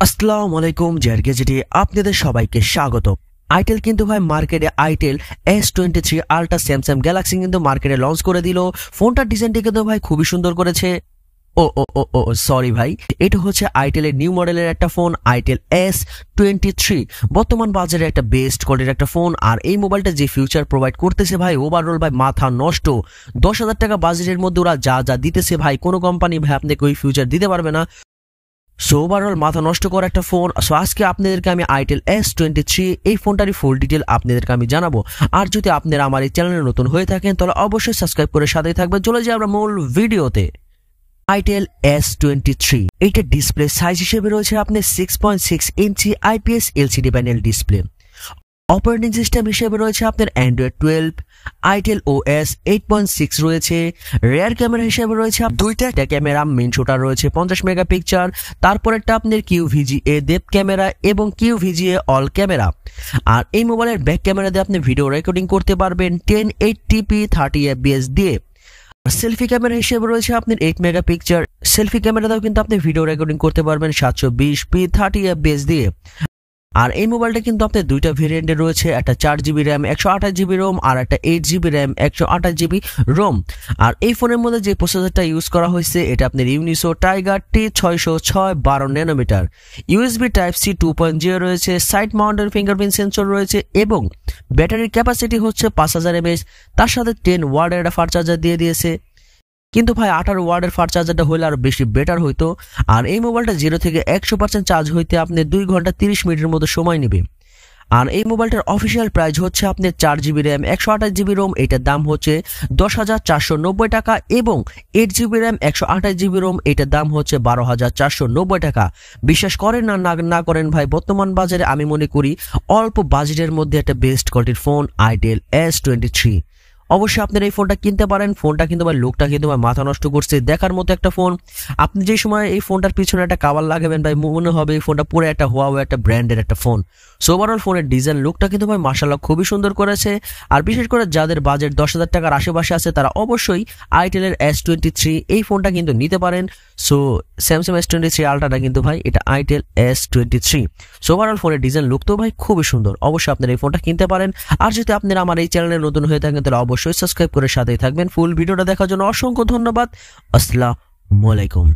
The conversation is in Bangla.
আসসালামু আলাইকুম GadgeT আপনাদের সবাইকে স্বাগত। আইটেল কিন্তু ভাই মার্কেটে itel S23 ultra Samsung Galaxy কিন্তু মার্কেটে লঞ্চ করে দিল। ফোনটার ডিজাইনটি কিন্তু ভাই খুবই সুন্দর করেছে। ও ও ও ও সরি ভাই, এটা হচ্ছে আইটেলের নিউ মডেলের একটা ফোন, আইটেল S23। বর্তমান বাজারে একটা বেস্ট কোয়ালিটির একটা ফোন। আর এই মোবাইলটা যে ফিউচার প্রোভাইড করতেছে ভাই, ওভারঅল ভাই মাথা নষ্ট। 10,000 টাকা বাজেটের মধ্যে ওরা যা যা দিতেছে ভাই, কোনো কোম্পানি ভাই আপনাকে ওই ফিউচার দিতে পারবে না। সো ওভারঅল মাথা নষ্ট করা একটা ফোন। সো আজকে আপনাদেরকে আমি আইটেল S23 এই ফোনটারই ফুল ডিটেল আপনাদেরকে আমি জানাবো। আর যদি আপনারা আমার এই চ্যানেলে নতুন হয়ে থাকেন তাহলে অবশ্যই সাবস্ক্রাইব করে সাথেই থাকবেন। চলে যাই আমরা মূল ভিডিওতে। আইটেল S23 এইটার ডিসপ্লে সাইজ হিসেবে রয়েছে আপনার 6.6 ইঞ্চি IPS LCD panel display. Operating system হিসেবে রয়েছে আপনার Android 12, আইটেল OS 8.6 রয়েছে। রেয়ার ক্যামেরা হিসেবে রয়েছে দুইটা ক্যামেরা, মেইন শুটার রয়েছে 50 মেগাপিক্সেল, তারপরেরটা আপনার QVGA ডেপথ ক্যামেরা এবং QVGA অল ক্যামেরা। আর এই মোবাইলের ব্যাক ক্যামেরা দিয়ে আপনি ভিডিও রেকর্ডিং করতে পারবেন 1080p 30 fps দিয়ে। সেলফি ক্যামেরা হিসেবে রয়েছে আপনার 8 মেগাপিক্সেল। সেলফি ক্যামেরাতেও কিন্তু আপনি ভিডিও রেকর্ডিং করতে পারবেন 720p 30 fps দিয়ে। আর এই মোবাইলটা কিন্তু আপনার দুইটা ভেরিয়েন্টে রয়েছে, একটা 4GB র্যাম 128GB রোম আর একটা 8GB র্যাম 128GB রোম। আর এই ফোনের মধ্যে যে প্রসেসরটা ইউজ করা হয়েছে এটা আপনার ইউনিসো tiger T606 12 nanometre. USB Type-C 2.0 রয়েছে, সাইড মাউন্টেড ফিঙ্গারপ্রিন্ট সেন্সর রয়েছে এবং ব্যাটারির ক্যাপাসিটি হচ্ছে 5000 mAh। তার সাথে 10 ওয়াটের একটা ফাস্ট চার্জার দিয়ে দিয়েছে। কিন্তু ভাই 18 ওয়াটের ফাস্ট চার্জারটা হলে আরো বেশি বেটার হইতো। আর এই মোবাইলটা 0 থেকে 100% চার্জ হইতে আপনি 2 ঘন্টা 30 মিনিটের মতো সময় নেবে। আর এই মোবাইলটার অফিসিয়াল প্রাইস হচ্ছে আপনার 4GB র্যাম 128GB রোম, এটার দাম হচ্ছে 10,490 টাকা এবং 8GB র্যাম 128GB রোম, এটার দাম হচ্ছে 12,490 টাকা। বিশ্বাস করেন না করেন ভাই, বর্তমান বাজারে আমি মনে করি অল্প বাজেটের মধ্যে একটা বেস্ট কোয়ালিটির ফোন আইটেল S23। অবশ্যই আপনারা এই ফোনটা কিনতে পারেন। ফোনটা কিন্তু ভাই লোকটা কিন্তু ভাই মাথা নষ্ট করছে, দেখার মতো একটা ফোন। আপনি যে সময় এই ফোনটার পিছনে একটা কাভার লাগাবেন ভাই, মনে হবে এই ফোনটা পুরো একটা হুয়াওয়ে একটা ব্র্যান্ডের একটা ফোন। সো ওভারঅল ফোনের ডিজাইন লুকটা কিন্তু ভাই মাশাআল্লাহ খুবই সুন্দর করেছে। আর বিশেষ করে যাদের বাজেট 10,000 টাকার আশেপাশে আছে তারা অবশ্যই আইটেলের S23 এই ফোনটা কিন্তু নিতে পারেন। সো স্যামসাং S23 আলট্রাটা কিন্তু ভাই এটা আইটেল S23। সো ওভারঅল ফোনের ডিজাইন লুক তো ভাই খুবই সুন্দর। অবশ্যই আপনারা এই ফোনটা কিনতে পারেন। আর যদি আপনারা আমার এই চ্যানেলে নতুন হয়ে থাকেন তাহলে অবশ্যই সাবস্ক্রাইব করে সাথেই থাকবেন। ফুল ভিডিওটা দেখার জন্য অসংখ্য ধন্যবাদ। আসসালামু আলাইকুম।